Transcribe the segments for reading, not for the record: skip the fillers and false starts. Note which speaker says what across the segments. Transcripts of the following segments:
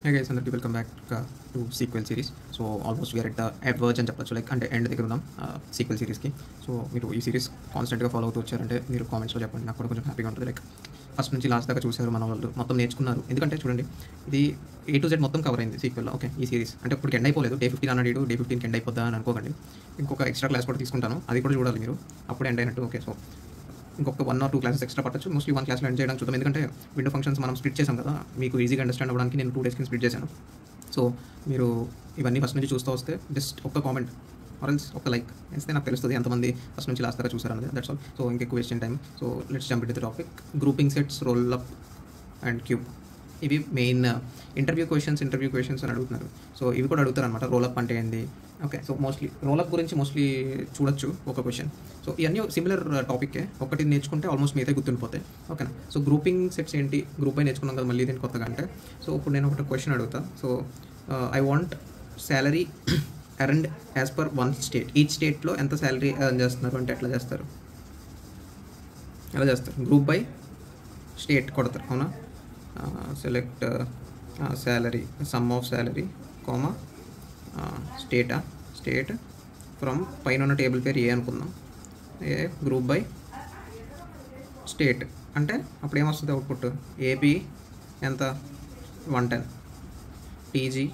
Speaker 1: Hey guys, అందరికీ welcome back to sequel series. So almost we are at verge అని చెప్పొచ్చు, like అంటే end దగ్గర ఉన్నాం సీక్వెల్ సిరీస్కి. సో మీరు ఈ సిరీస్ కాన్స్టెంట్గా ఫాలో అవుతూ వచ్చారంటే మీరు కామెంట్స్లో చెప్పండి, నాకు కూడా కొంచెం హ్యాపీగా ఉంటుంది. లైక్ ఫస్ట్ నుంచి లాస్ట్ దాకా చూసారు మన వాళ్ళు, మొత్తం నేర్చుకున్నారు. ఎందుకంటే చూడండి, ఇది A to Z మొత్తం కవర్ అయింది సీక్వెల్లో. ఓకే, ఈ సిరీస్ అంటే ఇప్పుడు ఎండ్ అయిపోలేదు. Day 15 అన్నాడు, Day 15 ఎండ్ అయిపోద్దా అని అనుకోకండి. ఇంకొక ఎక్స్ట్రా క్లాస్ కూడా తీసుకుంటాను, అది కూడా చూడాలి మీరు, అప్పుడు ఎండ్ అయినట్టు. ఓకే, సో ఇంకొక 1 or 2 క్లాసెస్ ఎక్స్ట్రా పట్టచ్చు. మోస్ట్లీ 1 క్లాస్లో ఎండ్ చేయడానికి చూద్దాం, ఎందుకంటే విండో ఫంక్షన్స్ మనం స్ప్లిట్ చేసాం కదా, మీకు ఈజీగా అండర్స్టాండ్ అవ్వడానికి నేను 2 days కింద స్ప్లిట్ చేశాను. సో మీరు ఇవన్నీ ఫస్ట్ నుంచి చూస్తూ వస్తే జస్ట్ ఒక కామెంట్ ఆర్ఎల్స్ ఒక లైక్ వేస్తే నాకు తెలుస్తుంది ఎంతమంది ఫస్ట్ నుంచి లాస్ట్ దాకా చూసారన్నది. That's all. సో ఇంకెక్కువ waste time. So let's jump into the topic. Grouping sets, roll up and cube, ఇవి మెయిన్ ఇంటర్వ్యూ క్వశ్చన్స్ అని అడుగుతున్నారు. సో ఇవి కూడా అడుగుతారు అనమాట, రోలప్ అంటే ఏంది. ఓకే, సో మోస్ట్లీ రోలప్ గురించి చూడొచ్చు ఒక క్వశ్చన్. సో ఇవన్నీ సిమిలర్ టాపిక్కే, ఒకటి నేర్చుకుంటే ఆల్మోస్ట్ మిగతా గుర్తుండిపోతాయి. ఓకేనా. సో గ్రూపింగ్ సెట్స్ ఏంటి, గ్రూప్ బై నేర్చుకున్నాం కదా, మళ్ళీ దీని కొత్తగా అంటే. సో ఇప్పుడు నేను ఒకటి క్వశ్చన్ అడుగుతా. So I want salary earned as per one state. Each స్టేట్లో ఎంత శాలరీ ఎర్న్ చేస్తున్నారు అంటే ఎట్లా చేస్తారు, ఎలా చేస్తారు? గ్రూప్ బై స్టేట్ కొడతారు, అవునా. Select salary, some of salary comma state from పైన ఉన్న టేబుల్ పేరు ఏ అనుకుందాం. ఏ గ్రూప్ బై స్టేట్ అంటే అప్పుడు ఏమొస్తుంది అవుట్పుట్? ఏపీ ఎంత? 110. టీజీ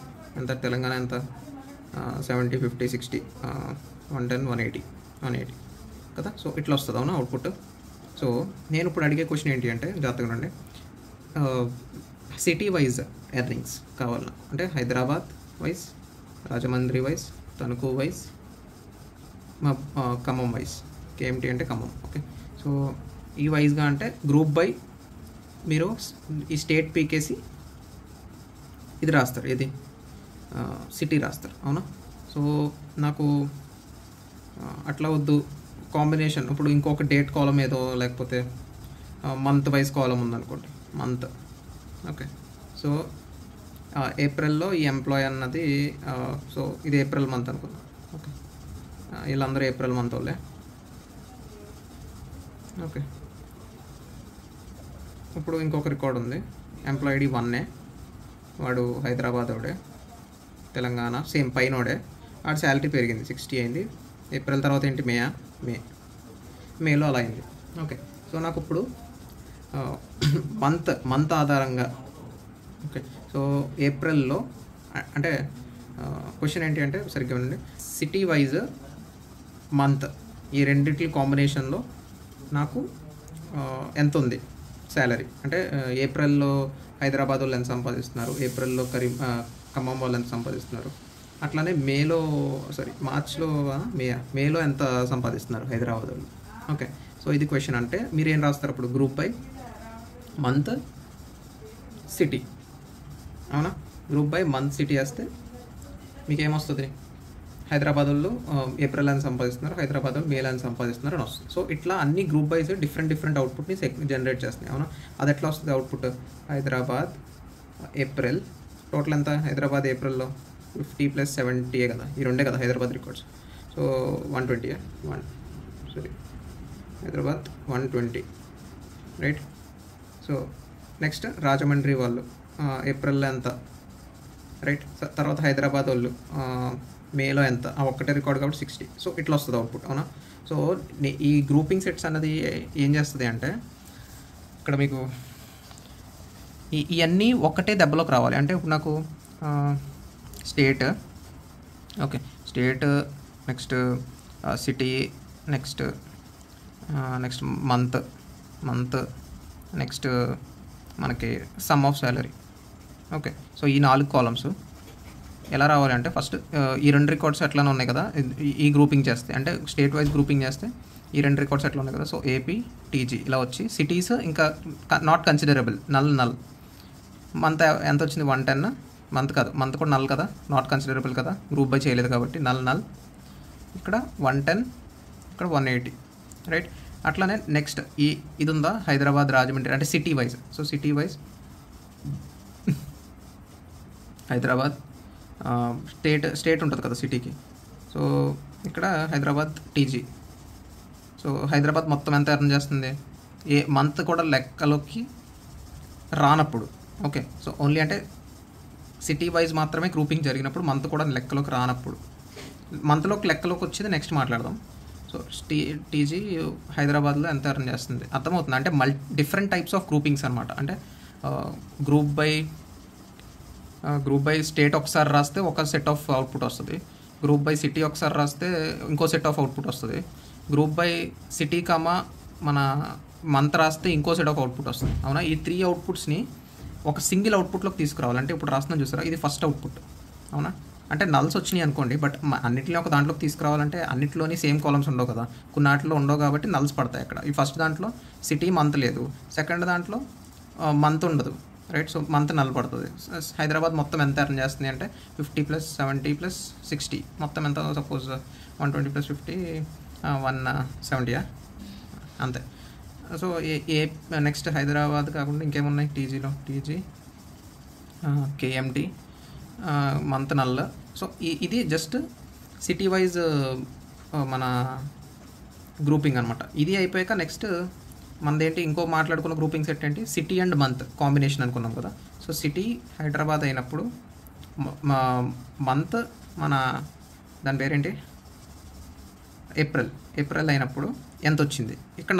Speaker 1: ఎంత? తెలంగాణ ఎంత? 70, 50, 60, 110, 180 కదా. సో ఇట్లా వస్తుంది, అవునా అవుట్పుట్. సో నేను ఇప్పుడు అడిగే క్వశ్చన్ ఏంటి అంటే, జాగ్రత్తగా ఉండండి, సిటీ వైజ్ ఎర్నింగ్స్ కావాలి. అంటే Hyderabad wise, Rajahmundry wise, Tanuku wise, మా ఖమ్మం వైజ్. కేఎంటీ అంటే ఖమ్మం. ఓకే, సో ఈ వైజ్గా అంటే గ్రూప్ బై మీరు ఈ స్టేట్ పీకేసి ఇది రాస్తారు, ఇది సిటీ రాస్తారు, అవునా. సో నాకు అట్లా వద్దు, కాంబినేషన్. ఇప్పుడు ఇంకొక డేట్ కాలం ఏదో, లేకపోతే మంత్ వైజ్ కాలం ఉందనుకోండి, మంత్. ఓకే, సో ఏప్రిల్లో ఈ ఎంప్లాయ్ అన్నది, సో ఇది ఏప్రిల్ మంత్ అనుకుందాం. ఓకే, వీళ్ళందరూ ఏప్రిల్ మంత్ వాళ్ళే. ఓకే, ఇప్పుడు ఇంకొక రికార్డ్ ఉంది, ఎంప్లాయ్ ఐడి 1, వాడు హైదరాబాద్ వాడే, తెలంగాణ సేమ్ పైనోడే, వాడు శాలరీ పెరిగింది 60 అయింది. ఏప్రిల్ తర్వాత ఏంటి? మేలో అలా అయింది. ఓకే, సో నాకు ఇప్పుడు మంత్ ఆధారంగా. ఓకే, సో ఏప్రిల్లో అంటే క్వశ్చన్ ఏంటి అంటే, సరిగ్గా ఉండండి, సిటీ వైజ్ మంత్ ఈ రెండింటి కాంబినేషన్లో నాకు ఎంత ఉంది శాలరీ అంటే, ఏప్రిల్లో హైదరాబాద్ వాళ్ళు ఎంత సంపాదిస్తున్నారు, ఏప్రిల్లో ఖమ్మం వాళ్ళు ఎంత సంపాదిస్తున్నారు, అట్లానే మేలో ఎంత సంపాదిస్తున్నారు హైదరాబాద్ వాళ్ళు. ఓకే, సో ఇది క్వశ్చన్. అంటే మీరు ఏం రాస్తారు అప్పుడు? గ్రూప్ బై మంత్ సిటీ, అవునా. గ్రూప్ బై మంత్ సిటీ వేస్తే మీకు ఏమొస్తుంది? హైదరాబాద్ వాళ్ళు ఏప్రిల్ అని సంపాదిస్తున్నారు, హైదరాబాద్ వాళ్ళు మేలో అని సంపాదిస్తున్నారు అని వస్తుంది. సో ఇట్లా అన్ని గ్రూప్ వైజ్ డిఫరెంట్ అవుట్పుట్ని జనరేట్ చేస్తున్నాయి, అవునా. అది ఎట్లా వస్తుంది అవుట్పుట్? హైదరాబాద్ ఏప్రిల్ టోటల్ ఎంత? హైదరాబాద్ ఏప్రిల్లో 50 + 70 కదా, ఈ రెండే కదా Hyderabad records. So 120, Hyderabad 120, right. So next Rajahmundry వాళ్ళు ఏప్రిల్లో ఎంత, రైట్. తర్వాత హైదరాబాద్ వాళ్ళు మేలో ఎంత, ఒక్కటే రికార్డ్ కాబట్టి 60. సో ఇట్లా వస్తుంది అవుట్పుట్, అవునా. సో ఈ గ్రూపింగ్ సెట్స్ అన్నది ఏం చేస్తుంది అంటే, ఇక్కడ మీకు ఇవన్నీ ఒక్కటే దెబ్బలోకి రావాలి. అంటే ఇప్పుడు నాకు state, okay, state, next city, next month, next మనకి sum of salary. Okay, so ఈ 4 కాలమ్స్ ఎలా రావాలంటే, ఫస్ట్ ఈ 2 రికార్డ్స్ ఎట్లానే ఉన్నాయి కదా, ఈ గ్రూపింగ్ చేస్తే అంటే స్టేట్ వైజ్ గ్రూపింగ్ చేస్తే ఈ 2 రికార్డ్స్ ఎట్లా ఉన్నాయి కదా. సో ఏపీ, టీజీ ఇలా వచ్చి, సిటీస్ ఇంకా నాట్ కన్సిడరబుల్, నల్. మంత్ ఎంత వచ్చింది? 110. మంత్ కాదు, మంత్ కూడా నల్ కదా, నాట్ కన్సిడరబుల్ కదా, గ్రూప్ బై చేయలేదు కాబట్టి నల్. ఇక్కడ 110, ఇక్కడ 180, రైట్. అట్లానే నెక్స్ట్ ఇది ఉందా, హైదరాబాద్ రాజమండ్రి అంటే city wise. So city wise Hyderabad, state ఉంటుంది కదా సిటీకి. సో ఇక్కడ హైదరాబాద్ టీజీ. సో హైదరాబాద్ మొత్తం ఎంత ఎర్న్ చేస్తుంది? ఏ మంత్ కూడా లెక్కలోకి రానప్పుడు. ఓకే, సో ఓన్లీ అంటే సిటీ వైజ్ మాత్రమే గ్రూపింగ్ జరిగినప్పుడు మంత్ కూడా లెక్కలోకి రానప్పుడు, మంత్లోకి లెక్కలోకి వచ్చేది నెక్స్ట్ మాట్లాడదాం. సో టీజీ హైదరాబాద్లో ఎంత ఎర్న్ చేస్తుంది అర్థమవుతుంది. అంటే డిఫరెంట్ టైప్స్ ఆఫ్ గ్రూపింగ్స్ అనమాట. అంటే గ్రూప్ బై స్టేట్ ఒకసారి రాస్తే ఒక సెట్ ఆఫ్ అవుట్పుట్ వస్తుంది, గ్రూప్ బై సిటీ ఒకసారి రాస్తే ఇంకో సెట్ ఆఫ్ అవుట్పుట్ వస్తుంది, గ్రూప్ బై సిటీ మన మంత్ రాస్తే ఇంకో సెట్ ఆఫ్ అవుట్పుట్ వస్తుంది. అవునా, ఈ 3 అవుట్పుట్స్ని ఒక సింగిల్ అవుట్పుట్లోకి తీసుకురావాలంటే ఇప్పుడు రాస్తున్నాం చూసారా, ఇది ఫస్ట్ అవుట్పుట్. అవునా, అంటే నల్స్ వచ్చినాయి అనుకోండి, బట్ అన్నింటిలో ఒక దాంట్లోకి తీసుకురావాలంటే అన్నింటిలోని సేమ్ కాలమ్స్ ఉండవు కదా, కొన్నాటిలో ఉండవు కాబట్టి నల్స్ పడతాయి అక్కడ. ఈ ఫస్ట్ దాంట్లో సిటీ మంత్ లేదు, సెకండ్ దాంట్లో మంత్ ఉండదు, రైట్. సో మంత్ నల్ పడుతుంది. హైదరాబాద్ మొత్తం ఎంత ఎర్న్ చేస్తుంది అంటే 50 + 70 + 60 మొత్తం ఎంత, సపోజ్ 120 + 50 170 అంతే. సో నెక్స్ట్ హైదరాబాద్ కాకుండా ఇంకేమున్నాయి టీజీలో, టీజీ కేఎంటీ మంత్ నల్. సో ఇది జస్ట్ సిటీ వైజ్ మన గ్రూపింగ్ అనమాట. ఇది అయిపోయాక నెక్స్ట్ మనదేంటి ఇంకో మాట్లాడుకున్న గ్రూపింగ్ సెట్ ఏంటి, సిటీ అండ్ మంత్ కాంబినేషన్ అనుకున్నాం కదా. సో సిటీ హైదరాబాద్ అయినప్పుడు మంత్ దాని పేరేంటి ఏప్రిల్ అయినప్పుడు ఎంత వచ్చింది, ఇక్కడ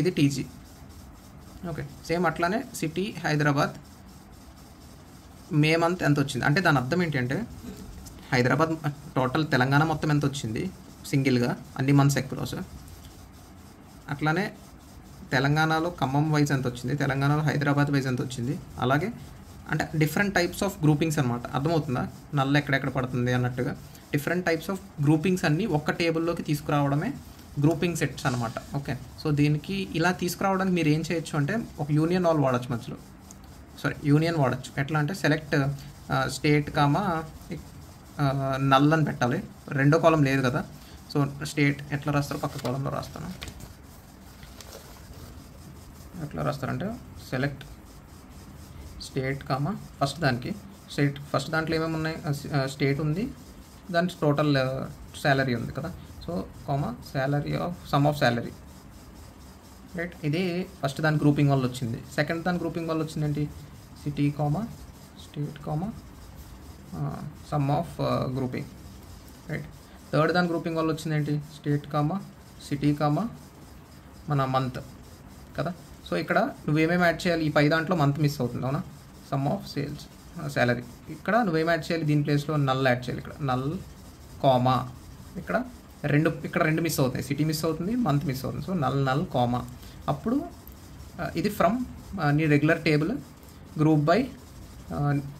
Speaker 1: ఇది టీజీ. ఓకే, సేమ్ అట్లానే సిటీ హైదరాబాద్ మే మంత్ ఎంత వచ్చింది అంటే దాని అర్థం ఏంటి అంటే హైదరాబాద్ టోటల్ తెలంగాణ మొత్తం ఎంత వచ్చింది సింగిల్గా అన్ని మంత్స్ ఎక్రాస్, అట్లానే తెలంగాణలో ఖమ్మం వైజ్ ఎంత వచ్చింది, తెలంగాణలో హైదరాబాద్ వైజ్ ఎంత వచ్చింది, అలాగే అంటే డిఫరెంట్ టైప్స్ ఆఫ్ గ్రూపింగ్స్ అనమాట. అర్థమవుతుందా, నల్ల ఎక్కడెక్కడ పడుతుంది అన్నట్టుగా డిఫరెంట్ టైప్స్ ఆఫ్ గ్రూపింగ్స్ అన్నీ ఒక్క టేబుల్లోకి తీసుకురావడమే గ్రూపింగ్ సెట్స్ అనమాట. ఓకే, సో దీనికి ఇలా తీసుకురావడానికి మీరు ఏం చేయొచ్చు అంటే ఒక యూనియన్ వాడచ్చు మధ్యలో, యూనియన్ వాడచ్చు. ఎట్లా అంటే సెలెక్ట్ స్టేట్ నల్ అని పెట్టాలి, రెండో కాలం లేదు కదా. సో స్టేట్ ఎట్లా రాస్తారో పక్క కాలంలో రాస్తాను. ఎట్లా రాస్తారంటే సెలెక్ట్ స్టేట్ ఫస్ట్ దాంట్లో ఏమేమి ఉన్నాయి, స్టేట్ ఉంది, దాని టోటల్ శాలరీ ఉంది కదా. So salary some of salary, right. ఇది ఫస్ట్ దాని గ్రూపింగ్ వల్ల వచ్చింది. సెకండ్ దాని గ్రూపింగ్ వల్ల వచ్చింది ఏంటి, city state some of grouping, right. Third దాని గ్రూపింగ్ వల్ల వచ్చింది ఏంటి, స్టేట్ సిటీ మన మంత్ కదా. సో ఇక్కడ నువ్వేమేమి యాడ్ చేయాలి, ఈ పై దాంట్లో మంత్ మిస్ అవుతుంది, అవునా, సమ్ ఆఫ్ సేల్స్ శాలరీ. ఇక్కడ నువ్వేం యాడ్ చేయాలి, దీని ప్లేస్లో నల్ యాడ్ చేయాలి. ఇక్కడ నల్ ఇక్కడ రెండు మిస్ అవుతాయి, సిటీ మిస్ అవుతుంది, మంత్ మిస్ అవుతుంది. సో నల్ అప్పుడు ఇది ఫ్రమ్ నీ రెగ్యులర్ టేబుల్ గ్రూప్ బై,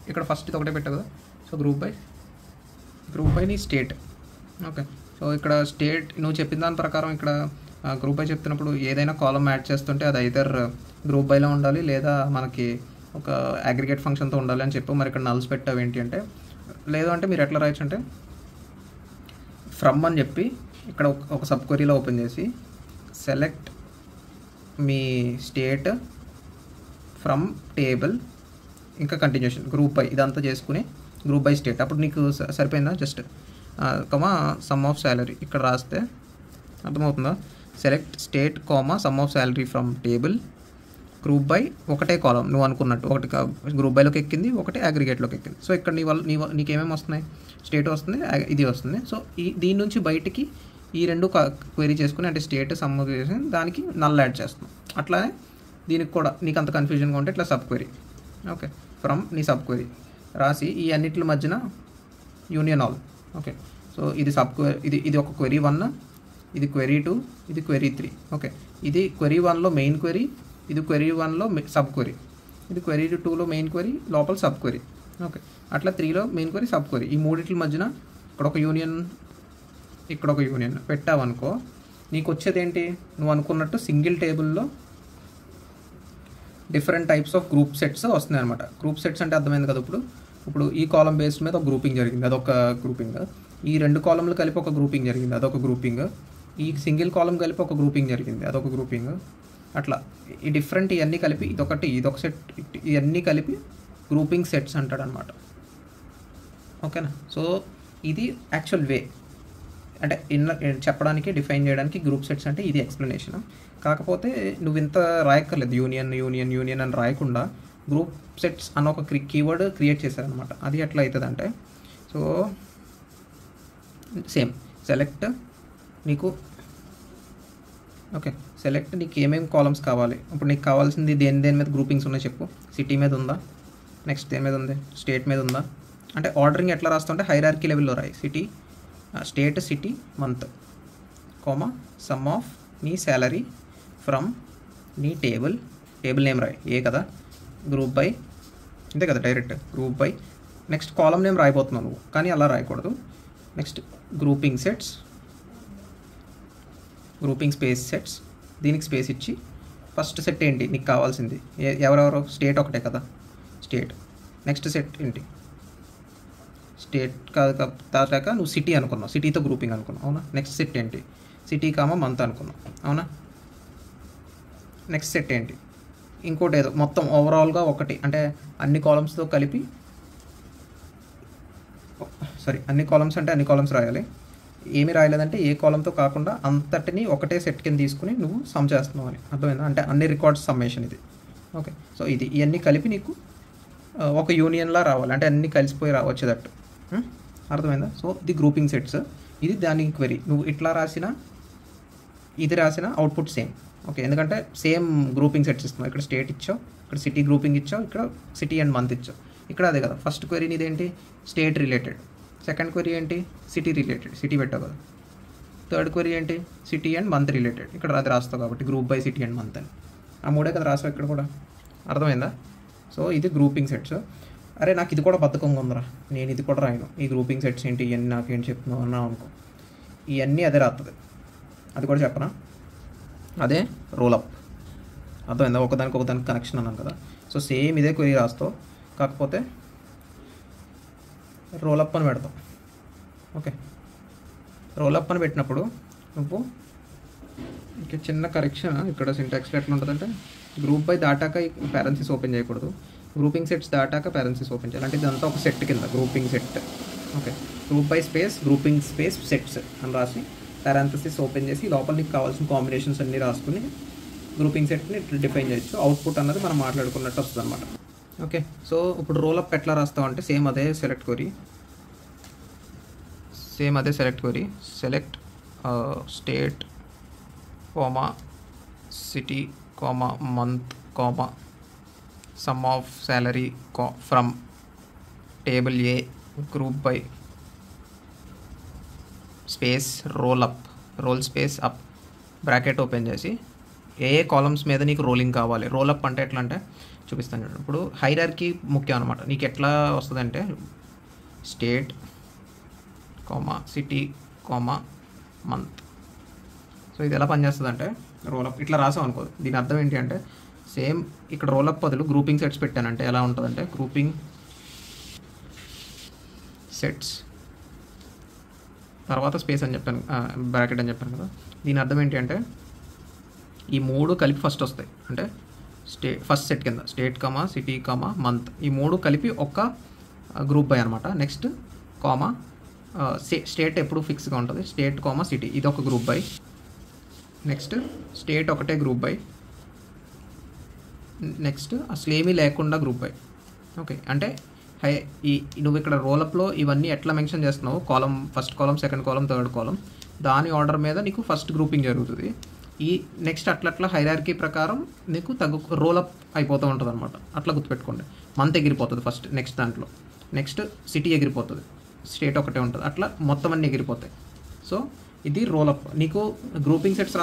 Speaker 1: ఇక్కడ ఫస్ట్ ఇది ఒకటే పెట్టావు కదా. సో గ్రూప్ బై నీ స్టేట్. ఓకే, సో ఇక్కడ స్టేట్ నువ్వు చెప్పిన దాని ప్రకారం ఇక్కడ గ్రూప్ బై చెప్తున్నప్పుడు ఏదైనా కాలం యాడ్ చేస్తుంటే అది ఐదర్ గ్రూప్ బైలో ఉండాలి లేదా మనకి ఒక అగ్రిగేట్ ఫంక్షన్తో ఉండాలి అని చెప్పి మరి ఇక్కడ నల్స్ పెట్టావు ఏంటి అంటే, లేదు అంటే మీరు ఎట్లా రాయొచ్చు అంటే ఫ్రమ్ అని చెప్పి ఇక్కడ ఒక సబ్ క్వరీలో ఓపెన్ చేసి select me state from table ఇంకా కంటిన్యూషన్ గ్రూప్ బై ఇదంతా చేసుకుని గ్రూప్ బై స్టేట్. అప్పుడు నీకు సరిపోయిందా, జస్ట్ సమ్ ఆఫ్ శాలరీ ఇక్కడ రాస్తే అర్థమవుతుందా. Select state some of salary from table group by ఒకటే కాలం నువ్వు అనుకున్నట్టు, ఒకటి గ్రూప్ బైలోకి ఎక్కింది, ఒకటి అగ్రిగేట్లోకి ఎక్కింది. సో ఇక్కడ నీకేమేమి వస్తున్నాయి, స్టేట్ వస్తుంది, ఇది వస్తుంది. సో దీని నుంచి బయటికి ఈ రెండు క్వెరీ చేసుకుని అంటే స్టేట్ సమ్ చేసి దానికి నల్ యాడ్ చేస్తున్నాం. అట్లానే దీనికి కూడా నీకు అంత కన్ఫ్యూజన్గా ఉంటే ఇట్లా సబ్ క్వెరీ. ఓకే, ఫ్రమ్ నీ సబ్ క్వెరీ రాసి ఈ అన్నిటి మధ్యన యూనియన్ ఆల్. ఓకే, సో ఇది సబ్ క్వెరీ, ఇది ఒక క్వెరీ 1, ఇది క్వెరీ 2, ఇది క్వెరీ 3. ఓకే, ఇది క్వెరీ 1లో మెయిన్ క్వెరీ, ఇది క్వెరీ 1లో సబ్ క్వెరీ, ఇది క్వెరీ 2లో మెయిన్ క్వెరీ లోపల సబ్ క్వెరీ. ఓకే, అట్లా 3లో మెయిన్ క్వెరీ సబ్ క్వెరీ. ఈ మూడింటి మధ్యన ఇక్కడ ఒక యూనియన్, ఇక్కడ ఒక యూనియన్ పెట్టావనుకో నీకు వచ్చేది ఏంటి, నువ్వు అనుకున్నట్టు సింగిల్ టేబుల్లో different types of group sets వస్తున్నాయి అనమాట. గ్రూప్ సెట్స్ అంటే అర్థమైంది కదా. ఇప్పుడు ఈ కాలం బేస్డ్ మీద ఒక గ్రూపింగ్ జరిగింది, అదొక గ్రూపింగ్. ఈ రెండు కాలంలు కలిపి ఒక గ్రూపింగ్ జరిగింది, అదొక గ్రూపింగ్. ఈ సింగిల్ కాలం కలిపి ఒక గ్రూపింగ్ జరిగింది, అదొక గ్రూపింగ్. అట్లా ఈ డిఫరెంట్ ఇవన్నీ కలిపి ఇదొక సెట్, ఇవన్నీ కలిపి గ్రూపింగ్ సెట్స్ అంటాడు అనమాట. ఓకేనా. సో ఇది యాక్చువల్ వే అంటే చెప్పడానికి డిఫైన్ చేయడానికి గ్రూప్ సెట్స్ అంటే ఇది ఎక్స్ప్లెనేషన్. కాకపోతే నువ్వు ఇంత రాయక్కర్లేదు, యూనియన్ అని రాయకుండా గ్రూప్ సెట్స్ అన్న ఒక కీవర్డ్ క్రియేట్ చేశారనమాట. అది ఎట్లా అవుతుంది అంటే, సో సేమ్ సెలెక్ట్ నీకు ఓకే, సెలెక్ట్ నీకు ఏమేమి కాలమ్స్ కావాలి. ఇప్పుడు నీకు కావాల్సింది దేని మీద గ్రూపింగ్స్ ఉన్నాయి చెప్పు. సిటీ మీద ఉందా, నెక్స్ట్ దేని మీద ఉంది, స్టేట్ మీద ఉందా. అంటే ఆర్డరింగ్ ఎట్లా రాస్తుంటే హైరార్కీ లెవెల్లో రాయి. City, state, city, month, comma sum of నీ శాలరీ ఫ్రమ్ నీ టేబుల్ నేమ్ రాయి. ఏ కదా, గ్రూప్ బై, అంతే కదా, direct group by. Next column name రాయిపోతున్నావు నువ్వు, కానీ అలా రాయకూడదు. Next grouping sets, grouping space sets, దీనికి స్పేస్ ఇచ్చి ఫస్ట్ సెట్ ఏంటి నీకు కావాల్సింది, ఎవరెవరో స్టేట్ ఒకటే కదా, స్టేట్. నెక్స్ట్ సెట్ ఏంటి, స్టేట్ కాదు తాటాక నువ్వు సిటీ అనుకున్నావు, సిటీతో గ్రూపింగ్ అనుకున్నావు, అవునా. నెక్స్ట్ సెట్ ఏంటి, సిటీ కామా మంత్ అనుకున్నావు, అవునా. నెక్స్ట్ సెట్ ఏంటి, ఇంకోటి ఏదో మొత్తం ఓవరాల్గా ఒకటి, అంటే అన్ని కాలమ్స్తో కలిపి, సారీ అన్ని కాలమ్స్ అంటే అన్ని కాలమ్స్ రాయాలి. ఏమి రాయలేదంటే ఏ కాలంతో కాకుండా అంతటిని ఒకటే సెట్ కింద తీసుకుని నువ్వు సమ్ చేస్తున్నావు అని అర్థమైందా. అంటే అన్ని రికార్డ్స్ సమ్మేషన్ ఇది. ఓకే, సో ఇవన్నీ కలిపి నీకు ఒక యూనియన్లా రావాలి, అంటే అన్నీ కలిసిపోయి వచ్చేటట్టు. అర్థమైందా. సో ఇది గ్రూపింగ్ సెట్స్, ఇది దాని క్వెరీ. నువ్వు ఇట్లా రాసినా ఇది రాసిన అవుట్పుట్ సేమ్. ఓకే, ఎందుకంటే సేమ్ గ్రూపింగ్ సెట్స్ ఇస్తున్నావు. ఇక్కడ స్టేట్ ఇచ్చావు, ఇక్కడ సిటీ గ్రూపింగ్ ఇచ్చావు, ఇక్కడ సిటీ అండ్ మంత్ ఇచ్చావు. ఇక్కడ అదే కదా, ఫస్ట్ క్వెరీ నీదేంటి, స్టేట్ రిలేటెడ్. సెకండ్ క్వెరీ ఏంటి, సిటీ రిలేటెడ్, సిటీ పెట్టావు కదా. థర్డ్ క్వెరీ ఏంటి, సిటీ అండ్ మంత్ రిలేటెడ్. ఇక్కడ అది రాస్తావు కాబట్టి group by city and month అని. ఆ మూడే కదా రాస్తావు ఇక్కడ కూడా. అర్థమైందా. సో ఇది గ్రూపింగ్ సెట్స్. అరే నాకు ఇది కూడా బద్ధకంగా ఉందిరా, నేను ఇది కూడా రాయను, ఈ గ్రూపింగ్ సెట్స్ ఏంటి ఇవన్నీ నాకేంటి చెప్తున్నావు అన్నావు అనుకో, ఇవన్నీ అదే రాస్తుంది. అది కూడా చెప్పనా, అదే రోలప్. అర్థమైందా, ఒకదానికి కనెక్షన్ అన్నాను కదా. సో సేమ్ ఇదే క్వెరీ రాస్తావు, కాకపోతే రోలప్ అని పెడతాం. ఓకే, రోలప్ అని పెట్టినప్పుడు నువ్వు ఇంకా చిన్న కరెక్షన్ ఇక్కడ సింటాక్స్లో ఎట్లా ఉంటుందంటే, గ్రూప్ బై దాటాక పారెన్సిస్ ఓపెన్ చేయకూడదు, గ్రూపింగ్ సెట్స్ దాటాక పారెన్సిస్ ఓపెన్ చేయాలి. అంటే ఇదంతా ఒక సెట్ కింద grouping set. Okay, group by space grouping space sets అని రాసి పారెన్సిస్ ఓపెన్ చేసి లోపల నీకు కావాల్సిన కాంబినేషన్స్ అన్నీ రాసుకుని గ్రూపింగ్ సెట్ని డిఫైన్ చేయొచ్చు. అవుట్పుట్ అన్నది మనం మాట్లాడుకున్నట్టు వస్తుంది అనమాట. ఓకే, సో ఇప్పుడు రోలప్ ఎట్లా రాస్తాం అంటే సేమ్ అదే select query, select state comma city comma month comma sum of salary from table A group by space roll space up bracket open చేసి ఏ కాలమ్స్ మీద నీకు రోలింగ్ కావాలి. రోలప్ అంటే ఎట్లా అంటే చూపిస్తాను. ఇప్పుడు హైరార్కీ ముఖ్యం అనమాట. నీకు ఎట్లా వస్తుందంటే state comma city comma month. So ఇది ఎలా పనిచేస్తుంది అంటే రోలప్ ఇట్లా రాసాం అనుకో, దీని అర్థం ఏంటి అంటే సేమ్ ఇక్కడ రోలప్ బదులు గ్రూపింగ్ సెట్స్ పెట్టానంటే ఎలా ఉంటుందంటే గ్రూపింగ్ సెట్స్ తర్వాత స్పేస్ అని చెప్పాను, బ్రాకెట్ అని చెప్పాను కదా. దీని అర్థం ఏంటి అంటే ఈ మూడు కలిపి ఫస్ట్ వస్తాయి. అంటే ఫస్ట్ సెట్ కింద state comma city comma month, ఈ మూడు కలిపి ఒక గ్రూప్ బై అనమాట. నెక్స్ట్ కామా స్టేట్ ఎప్పుడు ఫిక్స్గా ఉంటుంది, స్టేట్ కామా సిటీ ఇది ఒక గ్రూప్ బై. నెక్స్ట్ స్టేట్ ఒకటే గ్రూప్ బై. నెక్స్ట్ అసలు ఏమీ లేకుండా గ్రూప్ బై. ఓకే, అంటే నువ్వు ఇక్కడ రోలప్లో ఇవన్నీ ఎట్లా మెన్షన్ చేస్తున్నావు, column first column second column third column దాని ఆర్డర్ మీద నీకు ఫస్ట్ గ్రూపింగ్ జరుగుతుంది. ఈ నెక్స్ట్ అట్లా హైరార్కీ ప్రకారం నీకు రోలప్ అయిపోతూ ఉంటుంది అనమాట. అట్లా గుర్తుపెట్టుకోండి. మంత్ ఎగిరిపోతుంది ఫస్ట్, నెక్స్ట్ దాంట్లో నెక్స్ట్ సిటీ ఎగిరిపోతుంది, స్టేట్ ఒకటే ఉంటుంది, అట్లా మొత్తం అన్నీ ఎగిరిపోతాయి. సో ఇది రోలప్. నీకు గ్రూపింగ్ సెట్స్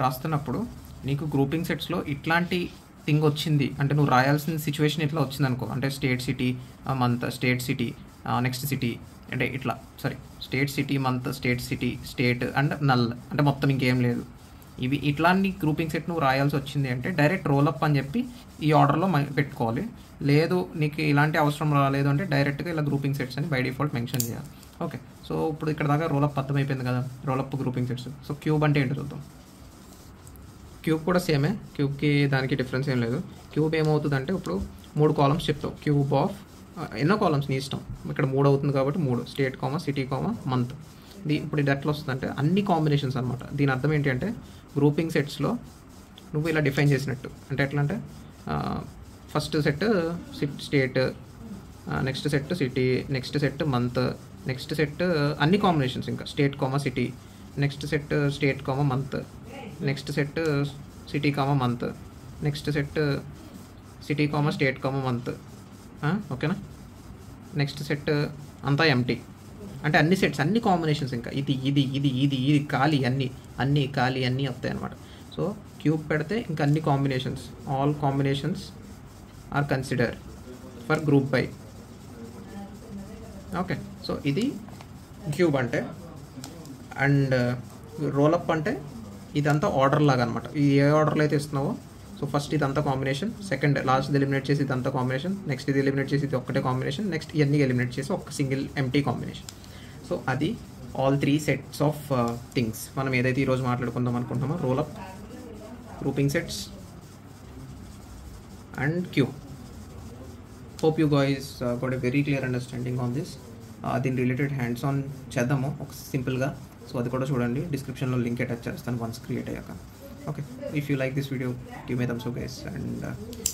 Speaker 1: రాస్తున్నప్పుడు నీకు గ్రూపింగ్ సెట్స్లో ఇట్లాంటి థింగ్ వచ్చింది అంటే నువ్వు రాయాల్సిన సిచ్యువేషన్ ఇట్లా వచ్చింది అనుకో, అంటే state city month, state city next city, అంటే ఇట్లా state city month, state city state and null, అంటే మొత్తం ఇంకేం లేదు. ఇవి ఇట్లాంటి గ్రూపింగ్ సెట్ నువ్వు రాయాల్సి వచ్చింది అంటే డైరెక్ట్ రోలప్ అని చెప్పి ఈ ఆర్డర్లో పెట్టుకోవాలి. లేదు నీకు ఇలాంటి అవసరం రాలేదు అంటే డైరెక్ట్గా ఇలా గ్రూపింగ్ సెట్స్ అని బై డిఫాల్ట్ మెన్షన్ చేయాలి. ఓకే, సో ఇప్పుడు ఇక్కడ దాకా రోలప్ అర్థమైపోయింది కదా, roll-up grouping sets. So cube అంటే ఏంటో చూద్దాం. క్యూబ్ కూడా సేమే, క్యూబ్కి దానికి డిఫరెన్స్ ఏం లేదు. క్యూబ్ ఏమవుతుందంటే ఇప్పుడు 3 కాలమ్స్ చెప్తావు, క్యూబ్ ఆఫ్ ఎన్నో కాలమ్స్ నీ ఇష్టం. ఇక్కడ 3 అవుతుంది కాబట్టి 3 state comma city comma month. ఇప్పుడు ఇది ఎట్లా వస్తుందంటే అన్ని కాంబినేషన్స్ అనమాట. దీని అర్థం ఏంటి అంటే గ్రూపింగ్ సెట్స్లో నువ్వు ఇలా డిఫైన్ చేసినట్టు. అంటే ఎట్లా అంటే first set state, next set city, next set month, next set అన్ని కాంబినేషన్స్ ఇంకా state comma city, next set state comma month, next set city comma month, next set city comma state comma month. ఓకేనా? Next set అంతా empty, అంటే అన్ని sets అన్ని combinations ఇంకా ఇది ఇది ఇది ఇది ఇది ఖాళీ అన్నీ ఖాళీ అన్నీ వస్తాయి అన్నమాట. సో క్యూబ్ పెడితే ఇంకా అన్ని combinations, all combinations are consider for group by. Okay, so ఇది క్యూబ్ అంటే. అండ్ రోలప్ అంటే ఇదంతా ఆర్డర్ లాగా అనమాట. ఇది ఏ ఆర్డర్లో అయితే ఇస్తున్నావో, సో ఫస్ట్ ఇదంతా కాంబినేషన్, సెకండ్ లాస్ట్ ఎలిమినేట్ చేసి ఇదంతా కాంబినేషన్, నెక్స్ట్ ఇది ఎలిమినేట్ చేసి ఇది ఒక్కటే కాంబినేషన్, నెక్స్ట్ ఇవన్నీ ఎలిమినేట్ చేసి ఒక సింగిల్ ఎంటీ కాంబినేషన్. సో అది ఆల్ 3 సెట్స్ ఆఫ్ థింగ్స్ మనం ఏదైతే ఈరోజు మాట్లాడుకుందాం అనుకుంటున్నామో, rollup, grouping sets and cube. Hope you guys got a very clear understanding on this. దీని రిలేటెడ్ హ్యాండ్స్ ఆన్ చేద్దాము ఒక సింపుల్గా. సో అది కూడా చూడండి, డిస్క్రిప్షన్లో లింక్ అటాచ్ చేస్తాను వన్స్ క్రియేట్ అయ్యాక. Okay, if you like this video give me thumbs up guys. And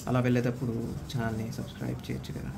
Speaker 1: అలా వెళ్ళేటప్పుడు ఛానల్ని సబ్స్క్రైబ్ చేయొచ్చు కదా.